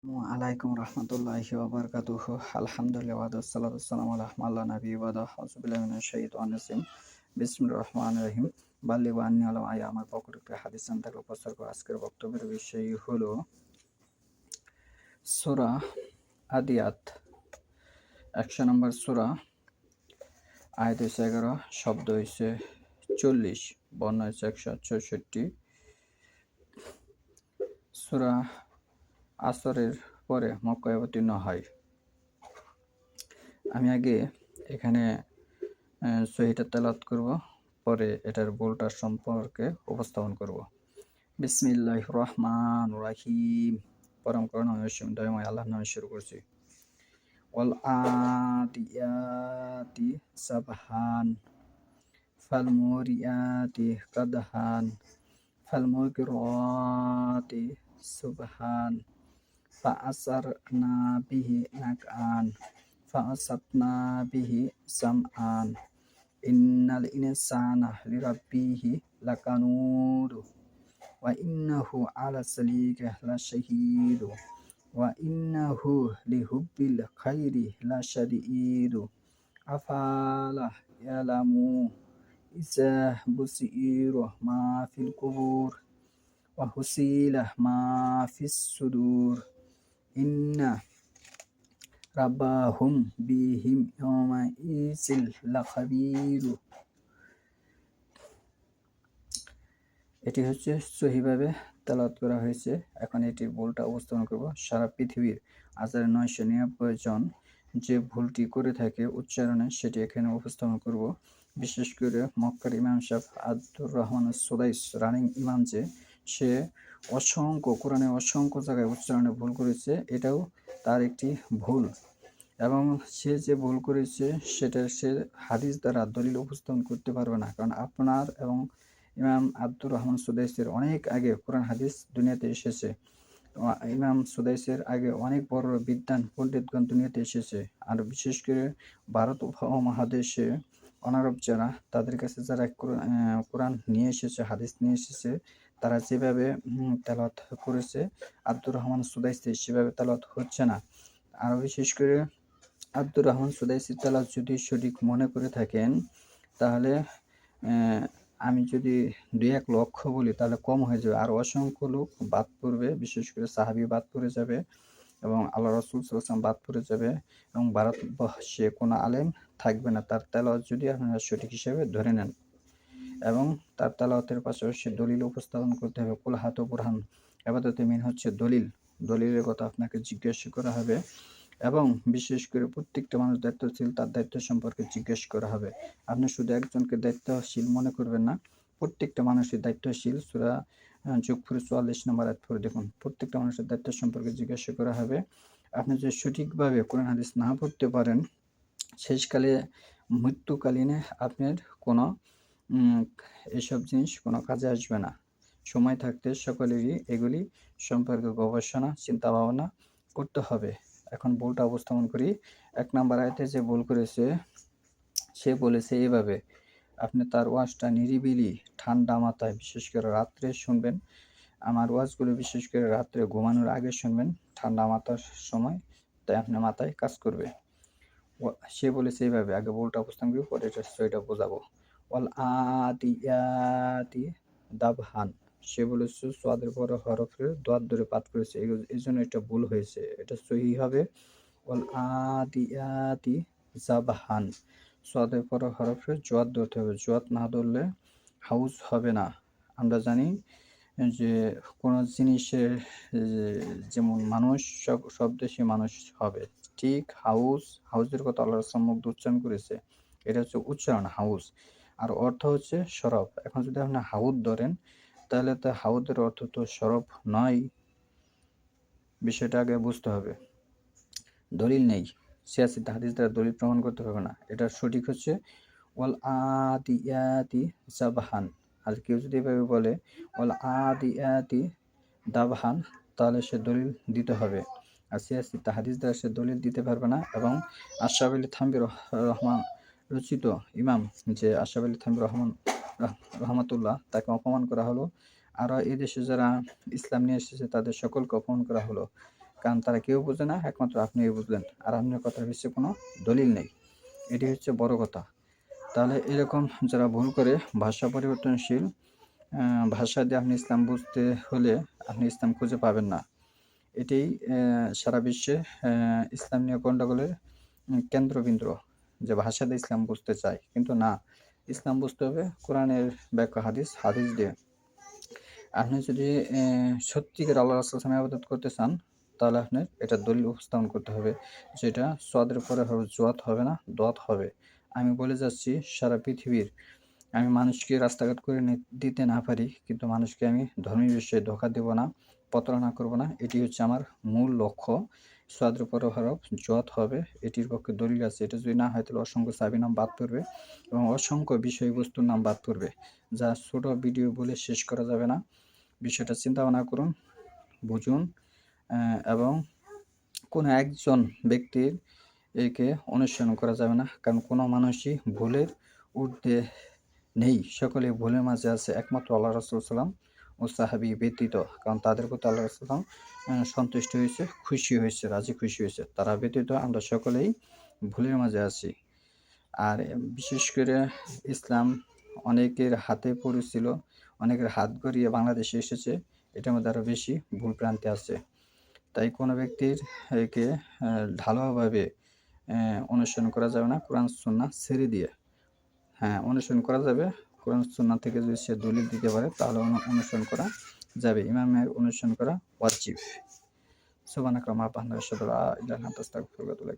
আলাইকুম রহমতুল্লাহি ওয়াবারাকাতুহু আলহামদুলিল্লাহ ওয়াসসালাতু ওয়াসসালামু আলা মাল্লা নাবি ওয়াদা আউযুবিল্লাহি মিনাশ শাইতানির রাজিম বিসমিল্লাহির রহমানির রহিম বাল্লিগু আন্নী ওয়ালাউ আয়া আমার পক্ষ থেকে হাদিস থেকে উপস্থাপন করে আজকের বক্তব্যের বিষয় হলো সূরা আদিয়াত 100 নম্বর সূরা আয়াত 11 শব্দ হইছে 40 বর্ণ হইছে 164 সূরা আসরের পরে মক্কায় অবতীর্ণ হয়। আমি আগে এখানে সহিটা তেলাওয়াত করব, পরে এটার ভুলটা সম্পর্কে উপস্থাপন করব। বিসমিল্লাহির রহমানির রহিম। পরম করুণাময় দয়াময় আল্লাহর নামে শুরু করছি। ওয়াল আদিয়াতি সাবহান ফাল মুরিয়াতি কাদহান ফাল মুগিরাতি সুবহান ফাআসারনা বিহি নাকআন ফাআসাতনা বিহি সামআন ইন্নাল ইনসানা লিরাব্বিহি লাকানুদ ওয়া ইন্নাহু আলা যালিকা লাশাহীদ ওয়া ইন্নাহু লিহুব্বিল খাইরি লাশাদীদ আফালা ইয়ালামু ইযা বুসিরা মা ফিল কুবুর ওয়া হুসিলা মা ফিস সুদুর ইন্না রাব্বাহুম বিহিম ইয়াউমাইযিল লাখাবীর। এটি হচ্ছে সহিভাবে তেলাওয়াত করা হয়েছে। এখন এটির ভুলটা উপস্থাপন করব। সারা পৃথিবীর 1999 জন যে ভুলটি করে থাকে উচ্চারণে, সেটি এখানে উপস্থাপন করব। বিশেষ করে মক্কার ইমাম সাহেব আব্দুর রহমান সুদাইস রানিং ইমাম, যে সে কোরআনে অসংখ্য জায়গায় উচ্চারণে ভুল করেছে, এটাও তার একটি ভুল। এবং সে যে ভুল করেছে সেটা সে হাদিস দ্বারা দলিল উপস্থাপন করতে পারবে না, কারণ আপনার এবং ইমাম আব্দুর রহমান সুদাইসের অনেক আগে কোরআন হাদিস দুনিয়াতে এসেছে। ইমাম সুদাইসের আগে অনেক বড় বিদ্বান পণ্ডিতগণ দুনিয়াতে এসেছে। আর বিশেষ করে ভারত উপমহাদেশে অনারব যারা, তাদের কাছে যারা কোরআন নিয়ে এসেছে, হাদিস নিয়ে এসেছে, তারা যেভাবে তেলাওয়াত করেছে আব্দুর রহমান সুদাইসি, সেভাবে তেলাওয়াত হচ্ছে না। আর বিশেষ করে আব্দুর রহমান সুদাইসি তেলাওয়াত যদি সঠিক মনে করে থাকেন, তাহলে আমি যদি 2-1 লক্ষ বলি তাহলে কম হয়ে যাবে, আর অসংখ্য লোক বাদ পড়বে। বিশেষ করে সাহাবী বাদ পড়ে যাবে এবং আল্লাহ রাসূল সাল্লাল্লাহু আলাইহি ওয়াসাল্লাম বাদ পড়ে যাবে এবং ভারতবর্ষে কোনো আলেম থাকবে না তার তেলাওয়াত যদি আপনারা সঠিক হিসেবে ধরে নেন। এবং তার তেলাওয়াতের পাশাপাশি দলিল উপস্থাপন করতে হবে। কুল হাতু বুরহান, ইবাদতে মিন হচ্ছে দলিল। দলিলের কথা আপনাকে জিজ্ঞাসা করা হবে এবং বিশেষ করে প্রত্যেকটা মানুষ দায়িত্বশীল, তার দায়িত্ব সম্পর্কে জিজ্ঞেস করা হবে। আপনি শুধু একজনকে দায়িত্বশীল মনে করবেন না, প্রত্যেকটা মানুষই দায়িত্বশীল। সূরা যুগফুর 44 নম্বর আয়াত পড়ে দেখুন, প্রত্যেকটা মানুষের দায়িত্ব সম্পর্কে জিজ্ঞাসা করা হবে। আপনি যদি সঠিকভাবে কোরআন হাদিস না পড়তে পারেন, শেষকালে মৃত্যুকালীনে আপনার কোনো এসব জিনিস কোনো কাজে আসবে না। সময় থাকতে সকলেরই এগুলি সম্পর্কে গবেষণা চিন্তা ভাবনা করতে হবে। এখন ভুলটা উপস্থাপন করি। 1 নাম্বার আয়াতে যে ভুল করেছে, সে বলেছে এভাবে, আপনি তার ওয়াজটা নিরিবিলি ঠান্ডা মাথায় বিশেষ করে রাত্রে শুনবেন। আমার ওয়াজগুলো বিশেষ করে রাত্রে ঘুমানোর আগে শুনবেন, ঠান্ডা মাথার সময়, তাই আপনার মাথায় কাজ করবে। সে বলেছে এইভাবে, আগে ভুলটা উপস্থাপন করি, পরে এটা বোঝাবো। ওয়াল আদিয়াতি দাবহান, সে বলেছে সোয়াদের পরে হরফের দোয়াত ধরে পাঠ করেছে, এই জন্য এটা ভুল হয়েছে। এটা সহি হবে ওয়াল আদিয়াতি জাবহান, সোয়াদের পরে হরফের জোয়াত ধরতে হবে। জোয়াত না ধরলে হাউজ হবে না। আমরা জানি যে কোনো জিনিসের যেমন মানুষ, সব দেশে মানুষ হবে, ঠিক হাউজের কথা আল্লাহ রাসূল মুখ দিয়ে উচ্চারণ করেছে, এটা হচ্ছে উচ্চারণ হাউজ, আর অর্থ হচ্ছে সরব। এখন যদি আপনি হাউদ ধরেন, তাহলে তো হাউদের অর্থ তো সরব নয়। বিষয়টা আগে বুঝতে হবে। দলিল নেই, সিয়াসিত হাদিস দ্বারা দলিল প্রমাণ করতে পারবে না। এটা সঠিক হচ্ছে ওয়াল আদিয়াতি জাবহান। আর কেউ যদি এভাবে বলে ওয়াল আদিয়াতি দাবহান, তাহলে সে দলিল দিতে হবে। আর সিয়াসিত হাদিস দ্বারা সে দলিল দিতে পারবে না। এবং আশরাফ আলী থানভী রহমান রচিত ইমাম, যে আশরাফ আলী থানভী রহমাতুল্লাহ, তাকে অপমান করা হলো। আর এদেশে যারা ইসলাম নিয়ে এসেছে তাদের সকলকে অপমান করা হলো। কারণ তারা কেউ বোঝে না, একমাত্র আপনিই বুঝলেন, আর আপনার কথার পিছনে কোনো দলিল নেই। এটি হচ্ছে বড় কথা। তাহলে এরকম যারা ভুল করে ভাষা পরিবর্তনশীল ভাষা দিয়ে আপনি ইসলাম বুঝতে হলে আপনি ইসলাম খুঁজে পাবেন না। এটাই সারা বিশ্বে ইসলাম নিয়ে গণ্ডগোলের কেন্দ্রবিন্দু, যে ভাষা দিয়ে ইসলাম বুঝতে চায়, কিন্তু না, ইসলাম বুঝতে হবে কোরআনের ব্যাখ্যা, হাদিস দিয়ে। আপনি যদি সত্যিকার আল্লাহ রাসূলের সামনে ইবাদত করতে চান, তাহলে আপনার এটা দলিল উপস্থাপন করতে হবে, যেটা সদের পরে হবে, জোয়াত হবে না, দোয়াত হবে। আমি বলে যাচ্ছি, সারা পৃথিবীর আমি মানুষকে রাস্তাঘাট করে দিতে না পারি, কিন্তু মানুষকে আমি ধর্মীয় বিষয়ে ধোঁকা দেব না, প্রতারণা করব না। এটি হচ্ছে আমার মূল লক্ষ্য। সদের পরে হরফ জোয়াত হবে, এটির পক্ষে দলিল আছে। এটা যদি না হয় তাহলে অসংখ্য সাহাবীর নাম বাদ পড়বে এবং অসংখ্য বিষয়বস্তুর নাম বাদ পড়বে, যা ছোট ভিডিও বলে শেষ করা যাবে না। বিষয়টা চিন্তা ভাবনা করুন, বুঝুন, এবং কোনো একজন ব্যক্তির একে অনুসরণ করা যাবে না, কারণ কোনো মানুষই ভুলের ঊর্ধ্বে নেই, সকলেই ভুলের মাঝে আছে, একমাত্র আল্লাহ রাসূল সাল্লাম ও সাহাবী ব্যতীত। কারণ তাদের প্রতি আল্লাহ রাসূল সাল্লাম সন্তুষ্ট হয়েছে, খুশি হয়েছে, রাজি খুশি হয়েছে। তারা ব্যতীত আমরা সকলেই ভুলের মাঝে আছি। আর বিশেষ করে ইসলাম অনেকের হাতে পড়েছিল, অনেকের হাত গড়িয়ে বাংলাদেশে এসেছে, এটার মধ্যে আরও বেশি ভুল ভ্রান্তি আছে। তাই কোনো ব্যক্তির একে ঢালাওভাবে অনুসরণ করা যাবে না, কোরআন সুন্নাহ ছেড়ে দিয়ে। হ্যাঁ, অনুসরণ করা যাবে, কোরআন সুন্নাহ থেকে যদি সে দলিল দিতে পারে তাহলে অনুসরণ করা যাবে। ইমামের অনুসরণ করা ওয়াজিব। সুবহানাকা আল্লাহুম্মা ওয়া বিহামদিকা আশহাদু আল্লা ইলাহা ইল্লা আনতা আস্তাগফিরুকা ওয়া আতুবু ইলাইক।